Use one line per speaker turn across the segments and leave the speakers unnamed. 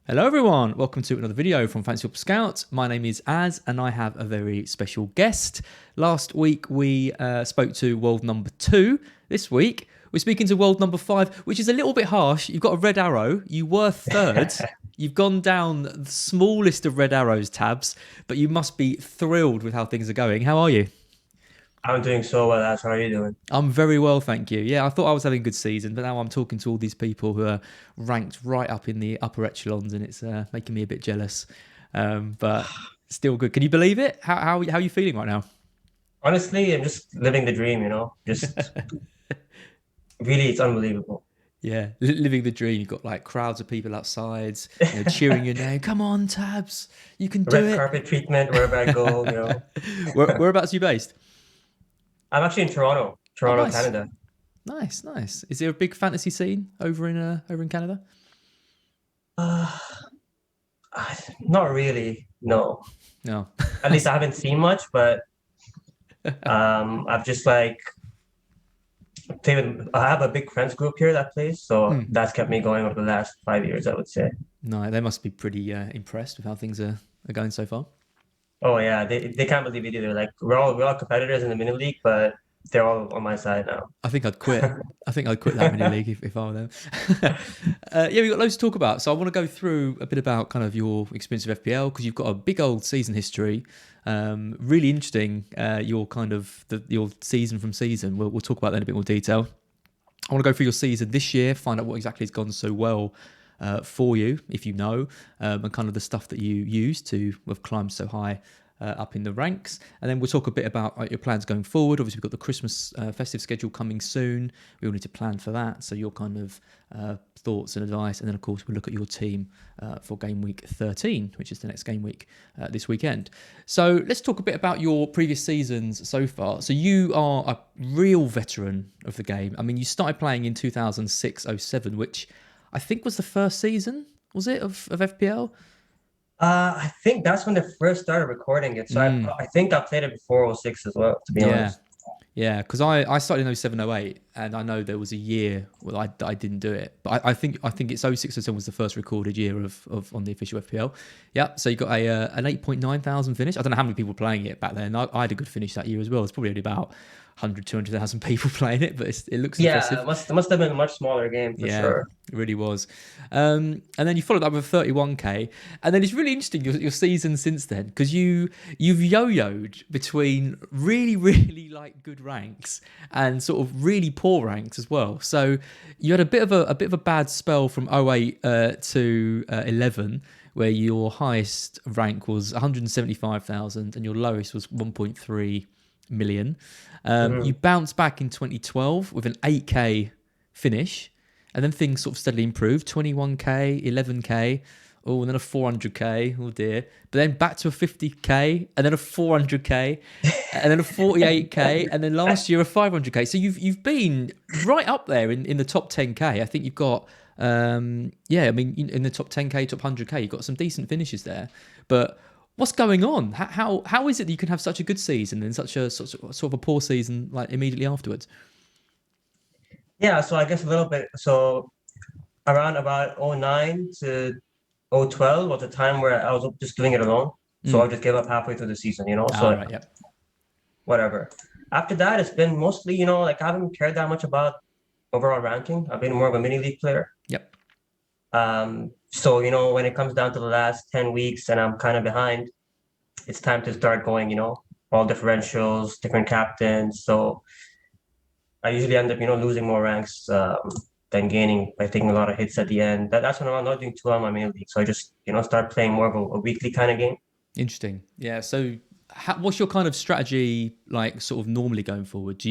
Hello everyone, welcome to another video from Fancy Football Scout. My name is Az and I have a very special guest. Last week we spoke to world number 2. This week we're speaking to world number 5, which is a little bit harsh. You've got a red arrow, you were third. You've gone down the smallest of red arrows tabs, but you must be thrilled with how things are going. How are you?
I'm doing so well, Ash. How are you doing?
I'm very well, thank you. Yeah, I thought I was having a good season, but now I'm talking to all these people who are ranked right up in the upper echelons, and it's making me a bit jealous. But still good. Can you believe it? How are you feeling right now?
Honestly, I'm just living the dream, Just really, it's unbelievable.
Yeah, living the dream. You've got like crowds of people outside, cheering your name. Come on, Tabs, you can do
Red
it.
carpet treatment wherever I go.
Whereabouts are you based?
I'm actually in Toronto,
Oh,
Toronto,
nice,
Canada.
nice. Is there a big fantasy scene over in Canada?
Uh, Not really, no.
No.
At least I haven't seen much, but I've just like I have a big friends group here that plays, so
Hmm.
that's kept me going over the last 5 years, I would say.
No, they must be pretty impressed with how things are going so far.
Oh yeah, they can't believe it either. Like we're all competitors in the mini league, but they're all on my side now.
I think I'd quit. I think I'd quit that mini league if I were them. Yeah, we've got loads to talk about. So I want to go through a bit about kind of your experience of FPL because you've got a big old season history. Really interesting. Your kind of your season from season. We'll talk about that in a bit more detail. I want to go through your season this year, find out what exactly has gone so well for you, if you know, and kind of the stuff that you use to have climbed so high up in the ranks. And then we'll talk a bit about your plans going forward. Obviously, we've got the Christmas festive schedule coming soon. We all need to plan for that. So your kind of thoughts and advice. And then, of course, we'll look at your team for game week 13, which is the next game week this weekend. So let's talk a bit about your previous seasons so far. So you are a real veteran of the game. I mean, you started playing in 2006-07, which I think was the first season, was it, of FPL?
I think that's when they first started recording it. So
Mm,
I think I played it before '06 as well, to be
yeah.
honest.
Yeah, because I started in 07-08, and I know there was a year where I didn't do it. But I think it's 06-07 was the first recorded year of on the official FPL. Yeah, so you got an 8.9 thousand finish. I don't know how many people were playing it back then. I had a good finish that year as well. It's probably only about 100, 200,000 people playing it, but it looks
Yeah,
impressive.
it must have been a much smaller game for
Yeah,
sure.
it really was. And then you followed up with 31k, and then it's really interesting your season since then because you've yo-yoed between really like good ranks and sort of really poor ranks as well. So you had a bit of a bad spell from 08 to 11 where your highest rank was 175,000 and your lowest was 1.3 million. You
Hmm.
bounced back in 2012 with an 8k finish, and then things sort of steadily improved 21k, 11k, oh, and then a 400k, oh dear. But then back to a 50k, and then a 400k, and then a 48k, and then last year a 500k. So you've been right up there in the top 10k. I think you've got yeah, I mean in the top 10k, top 100k, you've got some decent finishes there. But what's going on? How is it that you can have such a good season and such a sort of a poor season like immediately afterwards?
Yeah, so I guess a little bit. So around about '09 to '12 was a time where I was just doing it alone. So I
Mm.
just gave up halfway through the season.
Ah,
So
right, yep.
whatever. After that, it's been mostly, like I haven't cared that much about overall ranking. I've been more of a mini league player.
Yep.
So, when it comes down to the last 10 weeks and I'm kind of behind, it's time to start going, all differentials, different captains. So I usually end up, losing more ranks than gaining by taking a lot of hits at the end. That's when I'm not doing too well in my main league. So I just, start playing more of a weekly kind of game.
Interesting. Yeah. So, what's your kind of strategy like, sort of normally going forward?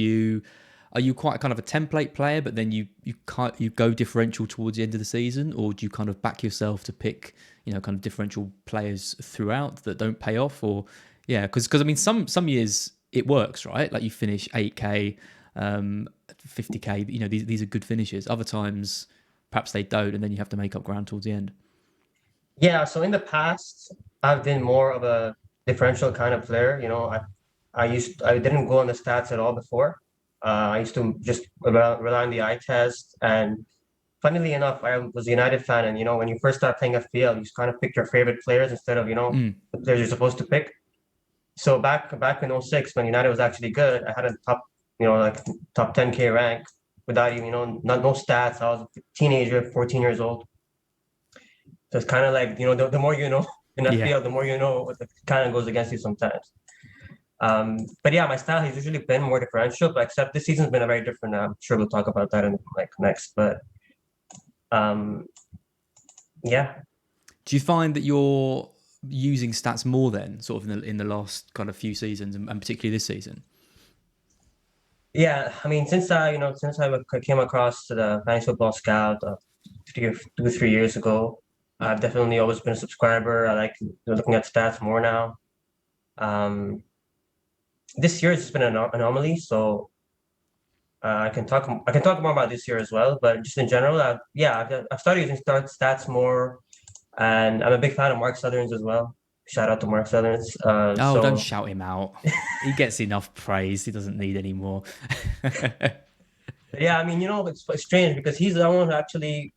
Are you quite kind of a template player, but then you go differential towards the end of the season, or do you kind of back yourself to pick kind of differential players throughout that don't pay off, or yeah, because I mean some years it works, right? Like you finish 8k, 50k. These are good finishes. Other times perhaps they don't, and then you have to make up ground towards the end.
Yeah, so in the past, I've been more of a differential kind of player. I didn't go on the stats at all before. I used to just rely on the eye test, and funnily enough, I was a United fan, and when you first start playing FPL, you just kind of pick your favorite players instead of
Mm.
the players you're supposed to pick. So back in '06 when United was actually good, I had a like top 10K rank without even not no stats. I was a teenager, 14 years old. So it's kind of like the more you know in
Yeah.
FPL, the more you know what kind of goes against you sometimes. But yeah, my style has usually been more differential, but except this season's been a very different. I'm sure we'll talk about that in like next, but um, yeah.
Do you find that you're using stats more then, sort of in the last kind of few seasons, and particularly this season?
Yeah, I mean, since I came across the Fantasy Football Scout 3 years ago, I've definitely always been a subscriber. I like looking at stats more now. Um, this year has just been an anomaly, so I can talk more about this year as well. But just in general, yeah, I've started using stats more, and I'm a big fan of Mark Southerns as well. Shout out to Mark Southerns.
Oh, don't
So
shout him out. He gets enough praise. He doesn't need any more.
yeah, I mean, it's strange because he's the one who actually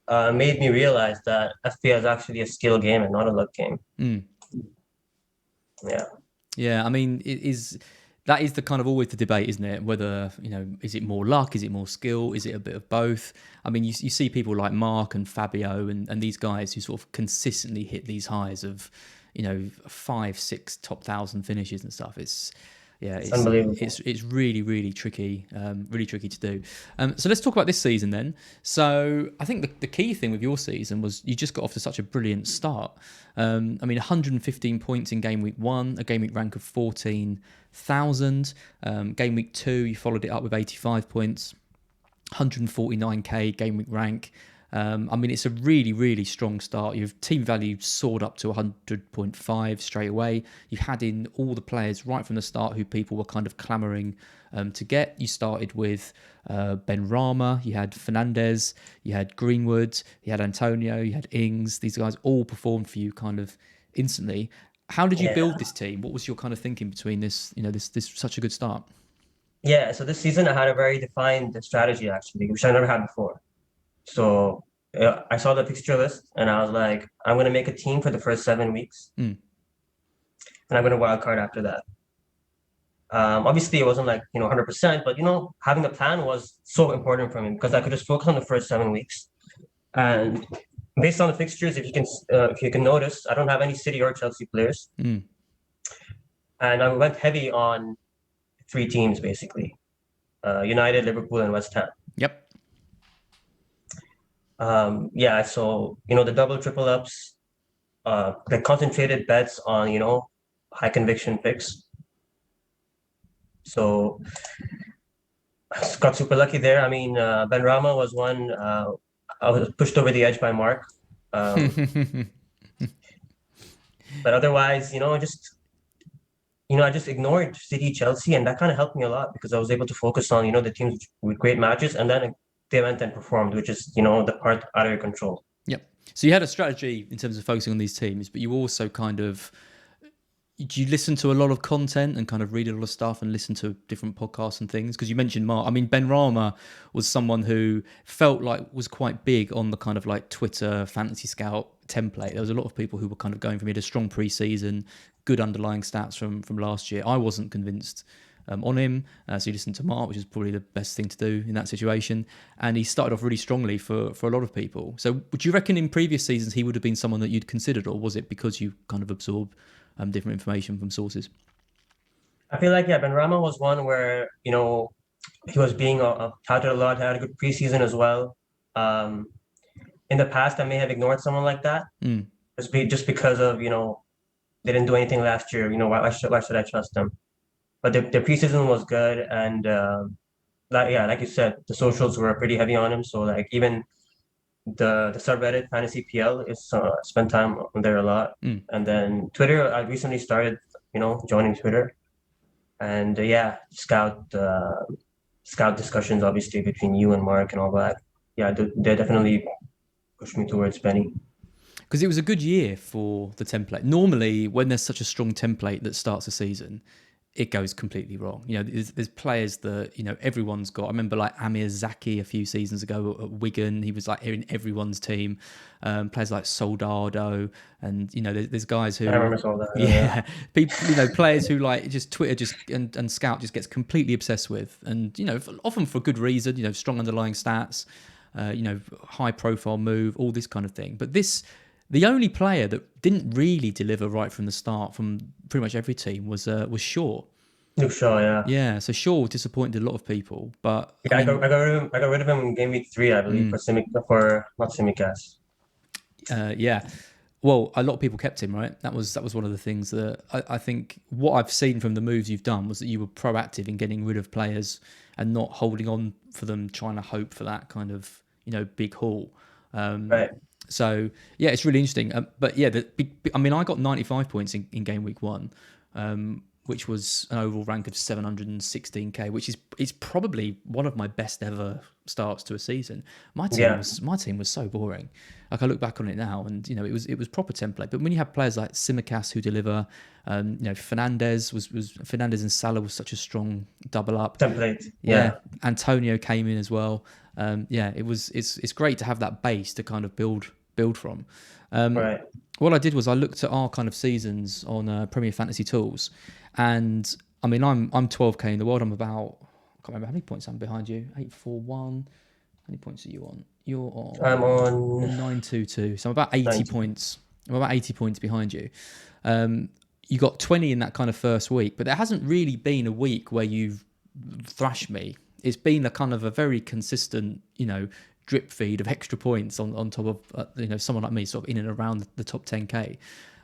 made me realize that FPL is actually a skill game and not a luck game.
Mm.
Yeah.
Yeah, I mean, that is the kind of always the debate, isn't it? Whether, is it more luck? Is it more skill? Is it a bit of both? I mean, you see people like Mark and Fabio and these guys who sort of consistently hit these highs of, 5, 6 top 1,000 finishes and stuff.
It's unbelievable.
It's really, really tricky to do. So let's talk about this season then. So I think the key thing with your season was you just got off to such a brilliant start. I mean, 115 points in game week 1, a game week rank of 14,000. Game week 2, you followed it up with 85 points, 149k game week rank. I mean, it's a really, really strong start. Your team value soared up to 100.5 straight away. You had in all the players right from the start who people were kind of clamouring to get. You started with Ben Rama, you had Fernandez, you had Greenwood, you had Antonio, you had Ings. These guys all performed for you kind of instantly. How did you build this team? What was your kind of thinking between this such a good start?
Yeah, so this season I had a very defined strategy actually, which I never had before. So I saw the fixture list and I was like, I'm going to make a team for the first 7 weeks, and I'm going to wild card after that. Obviously, it wasn't like 100%, but having a plan was so important for me because I could just focus on the first 7 weeks. And based on the fixtures, if you can notice, I don't have any City or Chelsea players, and I went heavy on 3 teams basically: United, Liverpool, and West Ham.
Yep.
Yeah, so the double triple ups, the concentrated bets on high conviction picks. So I got super lucky there. I mean, Ben Rama was one. I was pushed over the edge by Mark, but otherwise, I just ignored City, Chelsea, and that kind of helped me a lot because I was able to focus on the teams with great matches, and then they went and performed, which is the part out of your control.
Yep. So you had a strategy in terms of focusing on these teams, but you also do you listen to a lot of content and kind of read a lot of stuff and listen to different podcasts and things? Because you mentioned Mark. I mean, Ben Rama was someone who felt like was quite big on the kind of like Twitter Fantasy Scout template. There was a lot of people who were kind of going from it a strong preseason, good underlying stats from last year. I wasn't convinced on him. So he listened to Mark, which is probably the best thing to do in that situation. And he started off really strongly for a lot of people. So would you reckon in previous seasons he would have been someone that you'd considered, or was it because you kind of absorb different information from sources?
I feel like, Ben Rama was one where, he was being touted a lot, had a good preseason as well. In the past, I may have ignored someone like that just because of, they didn't do anything last year. Why should I trust them? But the preseason was good, and like you said, the socials were pretty heavy on him. So like even the subreddit Fantasy PL is spent time on there a lot, and then Twitter. I recently started, joining Twitter, and scout discussions obviously between you and Mark and all that. Yeah, they definitely pushed me towards Benny.
Because it was a good year for the template. Normally, when there's such a strong template that starts a season, it goes completely wrong. There's players that, everyone's got. I remember like Amir Zaki a few seasons ago at Wigan. He was like in everyone's team. Players like Soldado, and there's guys
I
who,
remember all that. Yeah.
yeah, people, players who like just Twitter and Scout just gets completely obsessed with, and often for good reason. Strong underlying stats, high profile move, all this kind of thing. But the only player that didn't really deliver right from the start from pretty much every team was Shaw.
Luke Shaw, yeah.
Yeah, so Shaw disappointed a lot of people, but I
Yeah,
mean,
I got rid of him in game week 3, I believe, for not Simicast.
yeah. Well, a lot of people kept him, right? That was one of the things that I think what I've seen from the moves you've done was that you were proactive in getting rid of players and not holding on for them, trying to hope for that kind of big haul.
Right.
So yeah, it's really interesting. But yeah, I mean, I got 95 points in game week 1, which was an overall rank of 716k, which is probably one of my best ever starts to a season. My team was so boring. Like I look back on it now, and it was proper template. But when you have players like Simicast who deliver, Fernandez Fernandez and Salah was such a strong double up.
Template.
Yeah, Antonio came in as well. It's great to have that base to kind of build from.
Right.
What I did was I looked at our kind of seasons on Premier Fantasy Tools, and I mean I'm 12k in the world. I'm about, I can't remember how many points I'm behind you. 841. How many points are you on? You're on.
I'm on
922. So I'm about 80
90.
points. I'm about 80 points behind you. You got 20 in that kind of first week, but there hasn't really been a week where you've thrashed me. It's been a kind of a very consistent, drip feed of extra points on top of someone like me, sort of in and around the top 10k.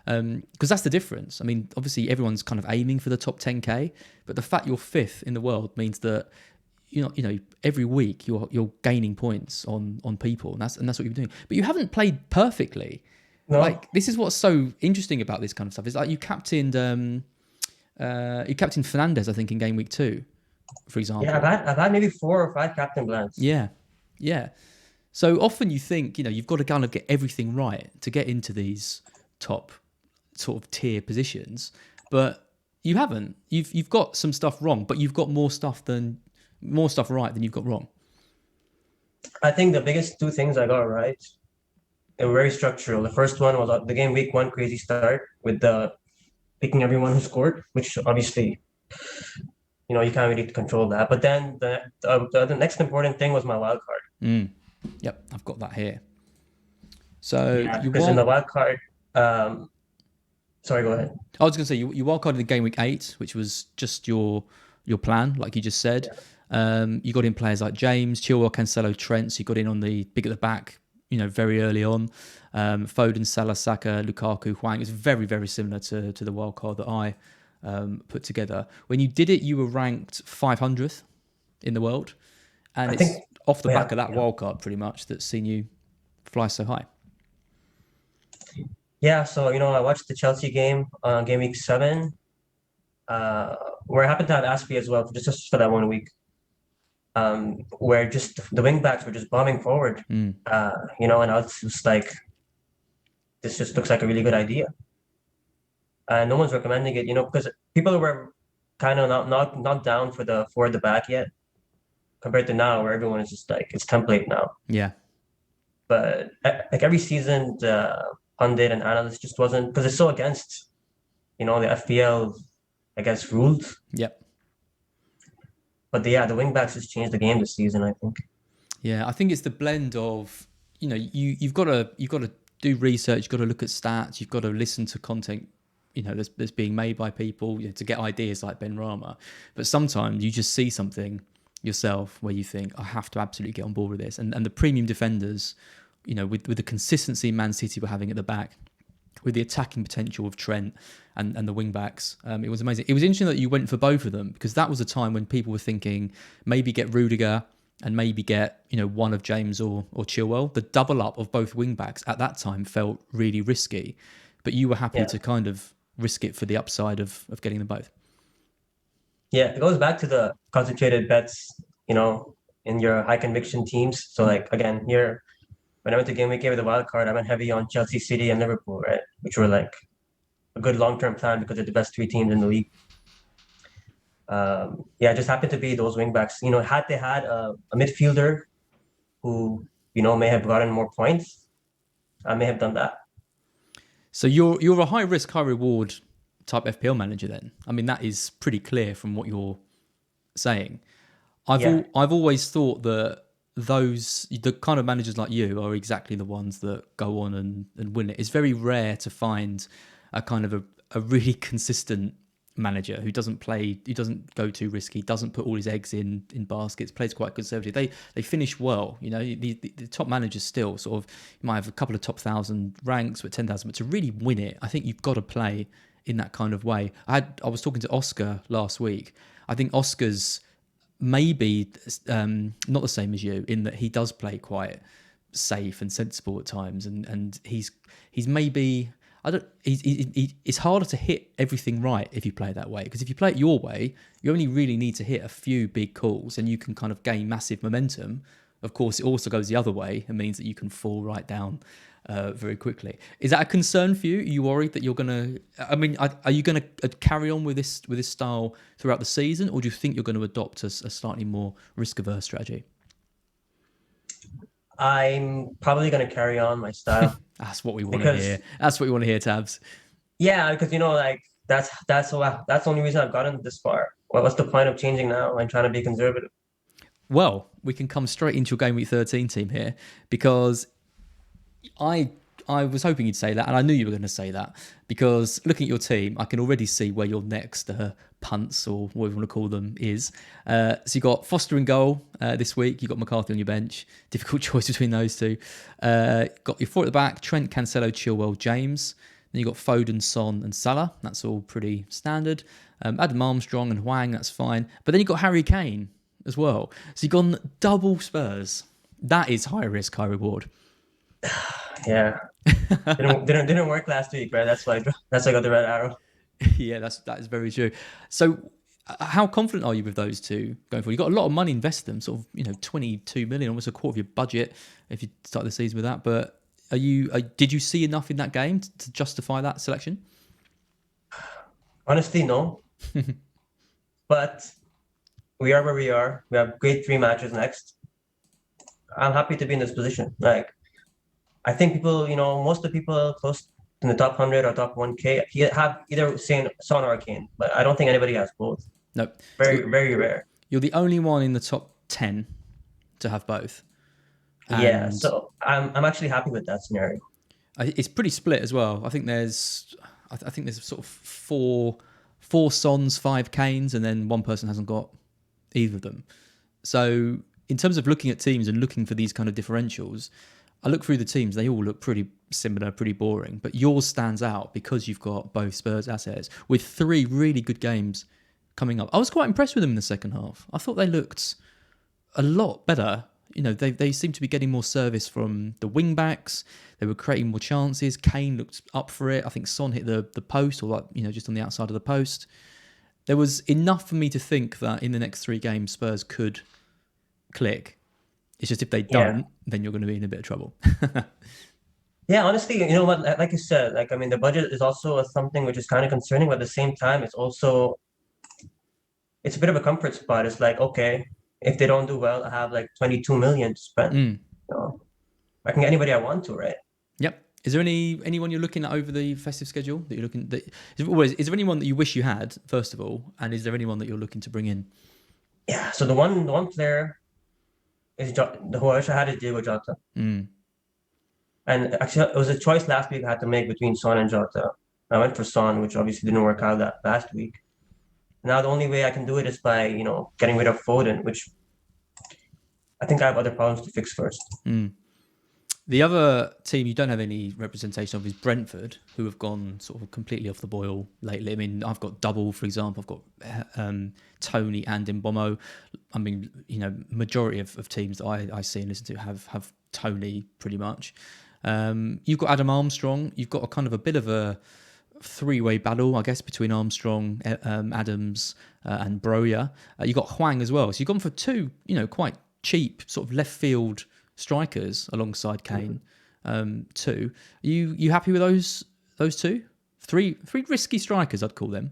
Because that's the difference. I mean, obviously everyone's kind of aiming for the top 10k, but the fact you're 5th in the world means that every week you're gaining points on people, and that's what you're doing. But you haven't played perfectly.
No.
Like, this is what's so interesting about this kind of stuff. Is like you captained Fernandez, I think, in game week 2, for example.
Yeah, I've had maybe 4 or 5 captain blanks.
Yeah. So often you think, you've got to kind of get everything right to get into these top sort of tier positions, but you haven't. You've got some stuff wrong, but you've got more stuff right than you've got wrong.
I think the biggest 2 things I got right, they were very structural. The first one was the game week 1 crazy start with the picking everyone who scored, which obviously, you can't really control that. But then the next important thing was my wild card.
Yep, I've got that here. So
yeah, because in the wild card, sorry, go ahead.
I was going to say you wildcarded in game week 8, which was just your plan, like you just said. Yeah. You got in players like James, Chilwell, Cancelo, Trent. So you got in on the big at the back, very early on. Foden, Salah, Saka, Lukaku, Hwang. It's very, very similar to the wildcard that I put together. When you did it, you were ranked 500th in the world, and it's off the back of that wildcard pretty much that's seen you fly so high.
Yeah, so I watched the Chelsea game on game week 7, where I happened to have Aspie as well, just for that 1 week, where just the wing backs were just bombing forward, and I was just like, this just looks like a really good idea. And no one's recommending it, because people were kind of not down for the back yet, compared to now where everyone is just like, it's template now.
Yeah.
But like every season, the pundit and analyst just wasn't, because it's so against, the FPL, I guess, rules.
Yep.
But the wing backs just changed the game this season, I think.
Yeah, I think it's the blend of, you've got to do research, you've got to look at stats, you've got to listen to content, that's being made by people, to get ideas like Ben Rama. But sometimes you just see something yourself where you think, I have to absolutely get on board with this. And the premium defenders, with the consistency Man City were having at the back, with the attacking potential of Trent and the wing backs, it was amazing. It was interesting that you went for both of them, because that was a time when people were thinking maybe get Rudiger and maybe get one of James or Chilwell. The double up of both wing backs at that time felt really risky, but you were happy to kind of risk it for the upside of getting them both.
Yeah, it goes back to the concentrated bets, in your high conviction teams. So like, again, here, when I went to game week 8 with the wild card, I went heavy on Chelsea, City, and Liverpool, right? Which were like a good long-term plan because they're the best 3 teams in the league. Yeah, it just happened to be those wing backs. Had they had a midfielder who may have gotten more points, I may have done that.
So you're a high risk, high reward type FPL manager then. I mean, that is pretty clear from what you're saying.
Yeah,
I've always thought that the kind of managers like you are exactly the ones that go on and win it. It's very rare to find a kind of a really consistent manager who doesn't go too risky, doesn't put all his eggs in baskets, plays quite conservative. They finish well. The top managers still sort of, you might have a couple of top 1,000 ranks with 10,000, but to really win it, I think you've got to play in that kind of way. I was talking to Oscar last week. I think Oscar's maybe not the same as you in that he does play quite safe and sensible at times, and he's maybe I don't it's harder to hit everything right if you play that way, because if you play it your way, you only really need to hit a few big calls and you can kind of gain massive momentum. Of course, it also goes the other way and means that you can fall right down very quickly. Is that a concern for you? Are you worried that you're going to? I mean, are you going to carry on with this style throughout the season, or do you think you're going to adopt a slightly more risk averse strategy?
I'm probably gonna carry on my style
That's what we want to
because
hear. That's what we want to hear, Tabs.
yeah, because like that's the only reason I've gotten this far. What's the point of changing now and trying to be conservative?
Well, we can come straight into your Game Week 13 team here, because I I was hoping you'd say that, and I knew you were going to say that, because looking at your team, I can already see where your next punts, or whatever you want to call them, is. So you got Foster in goal this week. You got McCarthy on your bench. Difficult choice between those two. Got your four at the back: Trent, Cancelo, Chilwell, James. Then you got Foden, Son, and Salah. That's all pretty standard. Adam Armstrong and Hwang. That's fine. But then you got Harry Kane as well. So you've gone double Spurs. That is high risk, high reward.
Yeah, didn't work last week, right? That's why I got the red arrow.
Yeah, that is very true. So, how confident are you with those two going forward? You've got a lot of money invested in them, sort of 22 million, almost a quarter of your budget if you start the season with that. But did you see enough in that game to justify that selection?
Honestly, no. But we are where we are. We have great three matches next. I'm happy to be in this position. Like I think people, most of the people close in the top 100 or top 1K have either seen Son or Kane, but I don't think anybody has both.
No.
Very, very rare.
You're the only one in the top 10 to have both.
Yeah,
And
so I'm actually happy with that scenario.
it's pretty split as well. I think there's sort of four Sons, five Kanes, and then one person hasn't got either of them. So in terms of looking at teams and looking for these kind of differentials, I look through the teams, they all look pretty similar, pretty boring, but yours stands out because you've got both Spurs assets with three really good games coming up. I was quite impressed with them in the second half. I thought they looked a lot better. They seem to be getting more service from the wing backs. They were creating more chances. Kane looked up for it. I think Son hit the post, or just on the outside of the post. There was enough for me to think that in the next three games, Spurs could click. It's just if they don't, then you're going to be in a bit of trouble.
Yeah, honestly, you know what? Like you said, I mean, the budget is also something which is kind of concerning, but at the same time, it's a bit of a comfort spot. It's like, okay, if they don't do well, I have like 22 million to spend. I can get anybody I want to, right?
Yep. Is there anyone you're looking at over the festive schedule that you're looking? Is there anyone that you wish you had, first of all, and is there anyone that you're looking to bring in?
Yeah. So the one player is who I wish I had is Diego Jota. And actually, it was a choice last week I had to make between Son and Jota. I went for Son, which obviously didn't work out that last week. Now the only way I can do it is by getting rid of Foden, which I think I have other problems to fix first.
The other team you don't have any representation of is Brentford, who have gone sort of completely off the boil lately. I mean, I've got Double, for example. I've got Tony and Mbomo. I mean, majority of teams that I see and listen to have Tony pretty much. You've got Adam Armstrong. You've got a kind of a bit of a three-way battle, I guess, between Armstrong, Adams, and Broja. You've got Hwang as well. So you've gone for two, quite cheap sort of left field strikers alongside Kane, too. You happy with those two? Three risky strikers, I'd call them.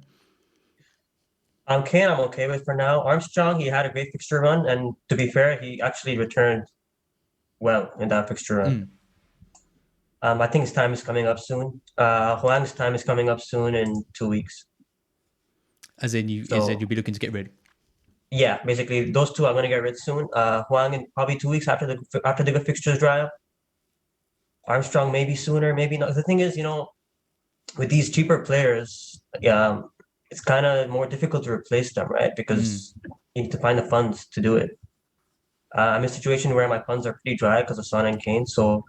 Kane, I'm okay with for now. Armstrong, he had a great fixture run, and to be fair, he actually returned well in that fixture run.
Mm.
I think his time is coming up soon. Huang's time is coming up soon in 2 weeks.
As in, you said
So
you'll be looking to get rid.
yeah, basically those two I'm gonna get rid soon. Huang in probably 2 weeks after the good fixtures dry up. Armstrong maybe sooner, maybe not. The thing is, with these cheaper players, it's kind of more difficult to replace them, right?
Mm.
Because you need to find the funds to do it. I'm in a situation where my funds are pretty dry because of Son and Kane. So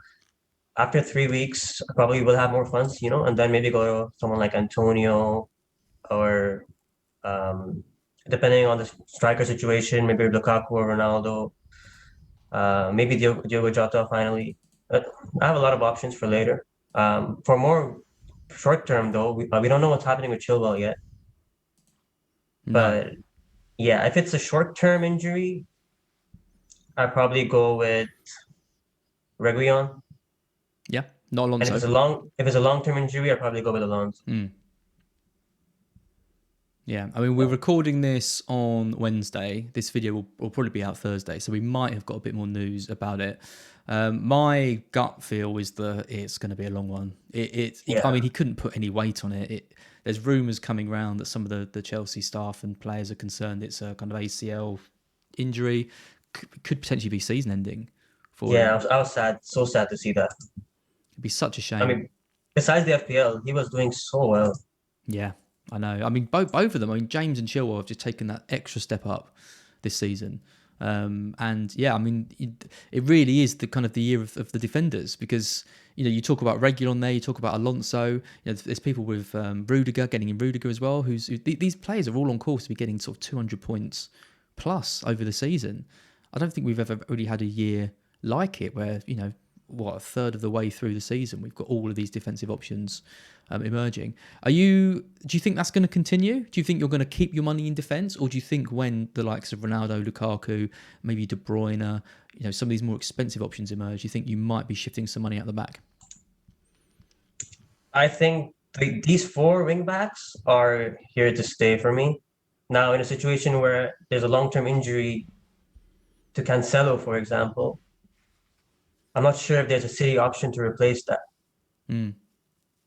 after 3 weeks, I probably will have more funds, and then maybe go to someone like Antonio or um, depending on the striker situation, maybe Lukaku or Ronaldo, maybe Diogo Jota finally. I have a lot of options for later. For more short term, though, we don't know what's happening with Chilwell yet.
No.
But yeah, if it's a short term injury, I'd probably go with Reguilon.
Yeah. Not
And
Alonso.
if it's a long term injury, I'd probably go with Alonso.
Mm. Yeah, I mean, we're recording this on Wednesday. This video will probably be out Thursday, so we might have got a bit more news about it. My gut feel is that it's going to be a long one. I
Yeah.
mean, he couldn't put any weight on it. There's rumours coming around that some of the Chelsea staff and players are concerned it's a kind of ACL injury. Could potentially be season ending for
Yeah,
him.
I was sad, so sad to see that.
It'd be such a
I
shame.
mean, besides the FPL, he was doing so well.
Yeah, I know. I mean, both of them. I mean, James and Chilwell have just taken that extra step up this season. And yeah, I mean, it really is the kind of the year of the defenders because you talk about Reguilon there, you talk about Alonso. There's people with Rudiger getting in Rudiger as well. These players are all on course to be getting sort of 200 points plus over the season. I don't think we've ever really had a year like it where a third of the way through the season we've got all of these defensive options emerging. Do you think that's going to continue? Do you think you're going to keep your money in defence, or do you think when the likes of Ronaldo, Lukaku, maybe De Bruyne, some of these more expensive options emerge, you think you might be shifting some money out the back?
I think these four wingbacks are here to stay for me. Now, in a situation where there's a long-term injury to Cancelo, for example, I'm not sure if there's a City option to replace that.
Mm,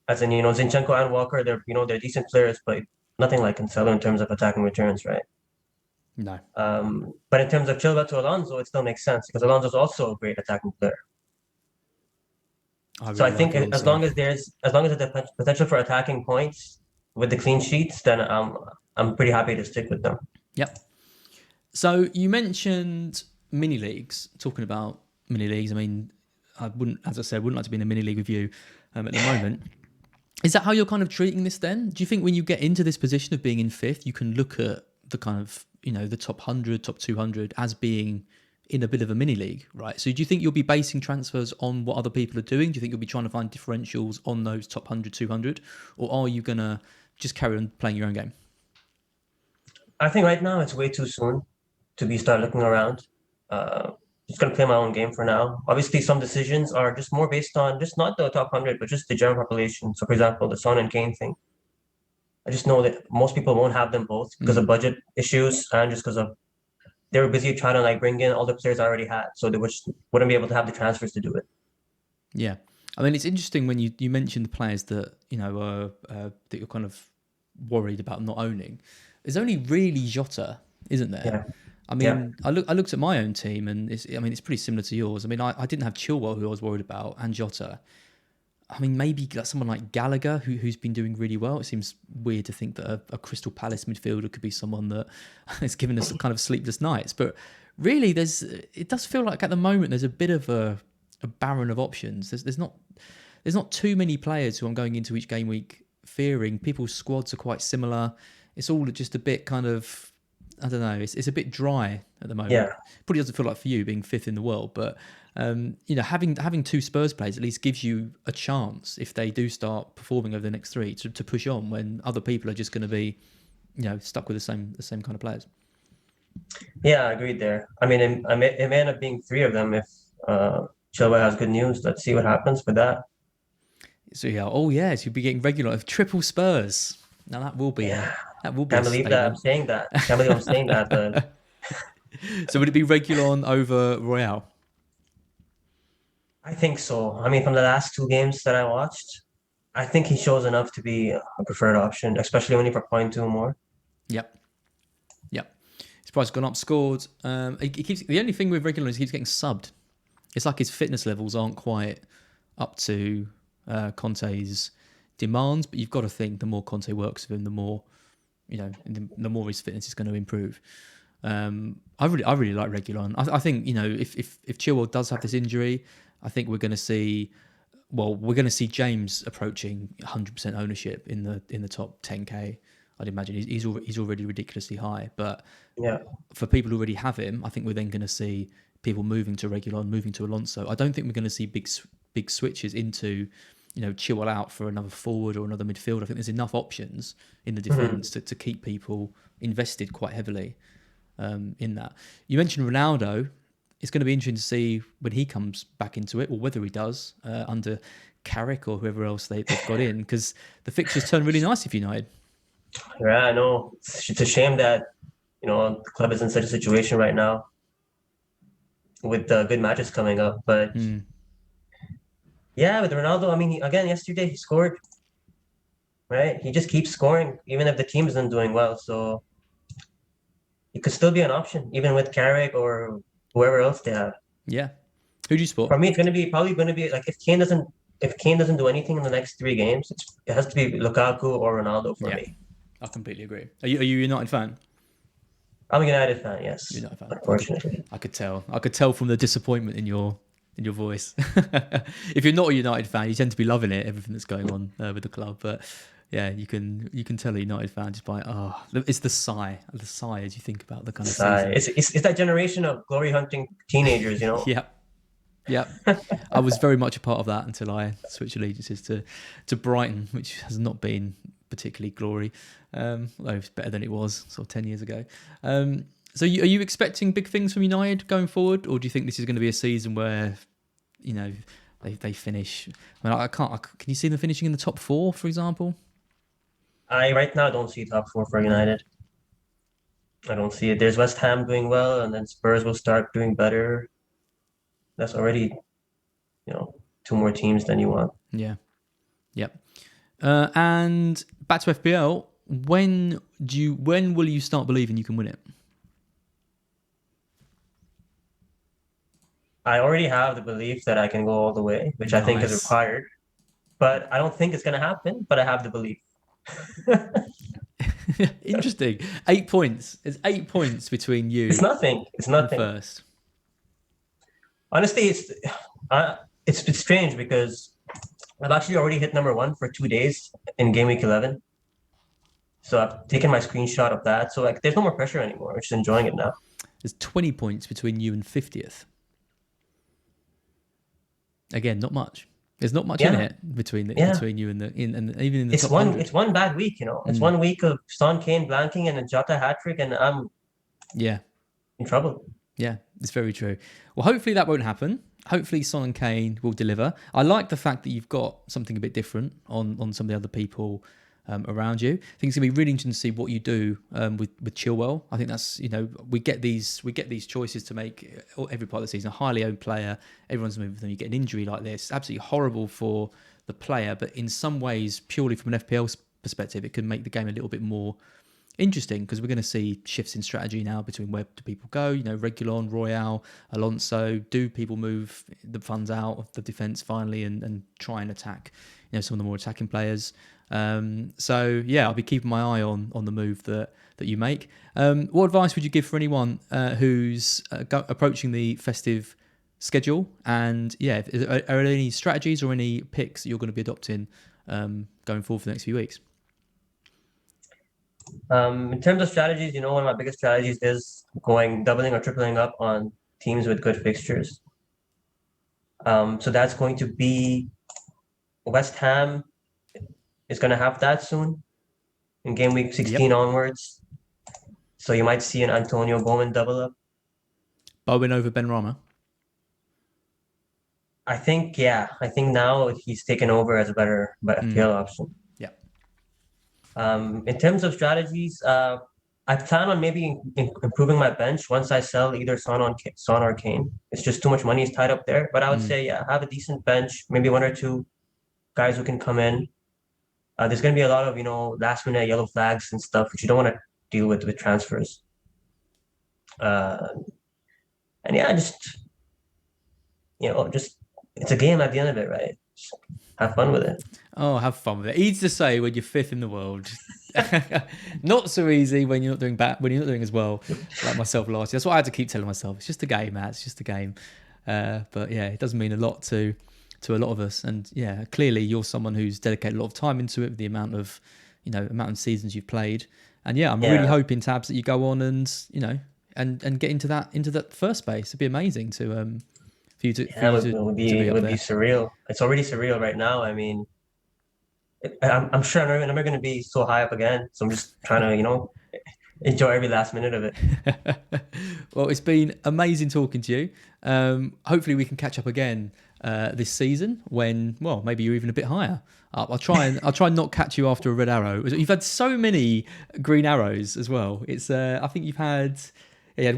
As in, Zinchenko and Walker, they're decent players, but nothing like Cancelo in terms of attacking returns, right?
no,
But in terms of Chilwell to Alonso, it still makes sense because Alonso's also a great attacking player.
I
So I
really like
think
Alonso.
as long as there's the potential for attacking points with the clean sheets, then I'm pretty happy to stick with them.
Yep. So you mentioned mini leagues. Talking about mini leagues, I mean, I wouldn't, as I said, wouldn't like to be in a mini league with you at the moment. Is that how you're kind of treating this then? Do you think when you get into this position of being in fifth, you can look at the kind of, the top 100, top 200 as being in a bit of a mini league, right? So do you think you'll be basing transfers on what other people are doing? Do you think you'll be trying to find differentials on those top 100, 200? Or are you going to just carry on playing your own game?
I think right now it's way too soon to be start looking around. Uh, just gonna play my own game for now. Obviously, some decisions are just more based on just not the top 100, but just the general population. So, for example, the Son and Kane thing. I just know that most people won't have them both because of
Mm,
budget issues and just because of they were busy trying to like bring in all the players I already had, so they wouldn't be able to have the transfers to do it.
yeah. I mean, it's interesting when you mentioned the players that, that you're kind of worried about not owning. There's only really Jota, isn't there?
Yeah,
I
yeah.
mean, I looked at my own team, and it's pretty similar to yours. I mean, I didn't have Chilwell, who I was worried about, and Jota. I mean, maybe like someone like Gallagher, who's been doing really well. It seems weird to think that a Crystal Palace midfielder could be someone that has given us kind of sleepless nights. But really, it does feel like at the moment there's a bit of a barren of options. There's not too many players who I'm going into each game week fearing. People's squads are quite similar. It's all just a bit kind of, I don't know. It's a bit dry at the moment.
Yeah.
Probably doesn't feel like for you being fifth in the world, but having two Spurs players at least gives you a chance if they do start performing over the next three to push on when other people are just going to be, stuck with the same kind of players.
Yeah, agreed there. I mean, it may end up being three of them if Chilwell has good news. Let's see what happens with that.
So yeah, oh yes, you'll be getting regular of triple Spurs. Now that will be
Yeah.
That will be a
Can't believe that I'm
statement.
saying that. Can't believe I'm saying that, but
So would it be Reguilon over Royale?
I think so. I mean, from the last two games that I watched, I think he shows enough to be a preferred option, especially only for point two more.
Yep. Yep. His price has gone up, scored. He keeps the only thing with Reguilon is he keeps getting subbed. It's like his fitness levels aren't quite up to Conte's demands, but you've got to think the more Conte works with him, the more the more his fitness is going to improve. I really like Reguilon. I think if Chilwell does have this injury, I think we're going to see James approaching 100% ownership in the top 10k. I'd imagine he's already ridiculously high, but
Yeah.
for people who already have him, I think we're then going to see people moving to Reguilon, moving to Alonso. I don't think we're going to see big switches into Chilwell out for another forward or another midfield. I think there's enough options in the defence to keep people invested quite heavily in that. You mentioned Ronaldo. It's going to be interesting to see when he comes back into it, or whether he does under Carrick or whoever else they've got in, because the fixtures turn really nice if United.
Yeah, I know. It's a shame that, the club is in such a situation right now with good matches coming up. But yeah, with Ronaldo, I mean, again, yesterday he scored, right? He just keeps scoring, even if the team isn't doing well. So it could still be an option, even with Carrick or whoever else they have.
Yeah. Who do you support?
For me, it's probably going to be like if Kane doesn't do anything in the next three games, it has to be Lukaku or Ronaldo for me.
I completely agree. Are you a United fan?
I'm a United fan, yes.
United fan.
Unfortunately,
I could tell. I could tell from the disappointment in your voice. If you're not a United fan, you tend to be loving it, everything that's going on with the club. But yeah, you can tell a United fan just by it's the sigh as you think about the kind of season.
It's that generation of glory hunting teenagers,
Yeah. I was very much a part of that until I switched allegiances to Brighton, which has not been particularly glory, although it's better than it was sort of 10 years ago. So are you expecting big things from United going forward, or do you think this is going to be a season where they finish? I mean, can you see them finishing in the top four, for example?
I right now don't see top four for United. I don't see it. There's West Ham doing well, and then Spurs will start doing better. That's already, two more teams than you want.
Yeah. Yep. And back to FPL. When will you start believing you can win it?
I already have the belief that I can go all the way, which I think is required. But I don't think it's going to happen, but I have the belief.
Interesting. 8 points. It's 8 points between you.
It's nothing. It's nothing.
First.
Honestly, it's strange because I've actually already hit number one for 2 days in Gameweek 11. So I've taken my screenshot of that. So there's no more pressure anymore. I'm just enjoying it now.
There's 20 points between you and 50th. Again, not much. There's not much in it between you and even in the top 100.
It's one bad week, It's 1 week of Son Kane blanking and a Jota hat trick, and I'm in trouble.
Yeah, it's very true. Well, hopefully that won't happen. Hopefully Son and Kane will deliver. I like the fact that you've got something a bit different on some of the other people around you. I think it's gonna be really interesting to see what you do with Chilwell. I think that's we get these choices to make every part of the season. A highly owned player, everyone's moving with them. You get an injury like this, absolutely horrible for the player. But in some ways, purely from an FPL perspective, it can make the game a little bit more interesting because we're going to see shifts in strategy now between where do people go. Reguilon, Royale, Alonso. Do people move the funds out of the defence finally and try and attack some of the more attacking players? So yeah, I'll be keeping my eye on the move that you make. What advice would you give for anyone who's approaching the festive schedule? And yeah, are there any strategies or any picks that you're going to be adopting going forward for the next few weeks?
In terms of strategies, one of my biggest strategies is doubling or tripling up on teams with good fixtures. So that's going to be West Ham is going to have that soon in game week 16 onwards. So you might see an Antonio Bowman double up.
Bowen over Benrahma?
I think now he's taken over as a better FPL option.
Yeah.
In terms of strategies, I plan on maybe improving my bench once I sell either Son or Kane. It's just too much money is tied up there. But I would
Mm.
say, yeah, have a decent bench, maybe one or two guys who can come in. There's going to be a lot of, last minute yellow flags and stuff, which you don't want to deal with transfers. Uh, and yeah, just it's a game at the end of it, right? Just have fun with it.
Oh, have fun with it. Easy to say when you're fifth in the world. Not so easy when you're not doing bad, when you're not doing as well, like myself last year. That's what I had to keep telling myself. It's just a game, man. It's just a game. But yeah, it does mean a lot to a lot of us. And yeah, clearly you're someone who's dedicated a lot of time into it with the amount of seasons you've played. And yeah, I'm really
Yeah,
hoping, Tabs, that you go on and and get into that first space. It'd be amazing to for you to
yeah, it would
to
be
be
it
up
would be
there.
surreal. It's already surreal right now. I mean, I'm sure I'm never going to be so high up again. So I'm just trying to, enjoy every last minute of it.
Well, it's been amazing talking to you. Hopefully, we can catch up again this season when, well, maybe you're even a bit higher up. I'll try and not catch you after a red arrow. You've had so many green arrows as well. It's I think you had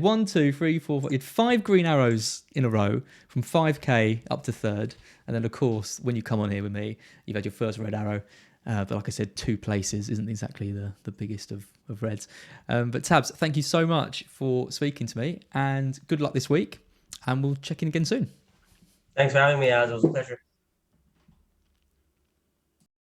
one, two, three, four, five, you had 5 green arrows in a row from 5k up to third, and then of course when you come on here with me, you've had your first red arrow. But like I said, 2 places isn't exactly the biggest of reds. But Tabs, thank you so much for speaking to me, and good luck this week. And we'll check in again soon.
Thanks for having me, Az. It was a pleasure.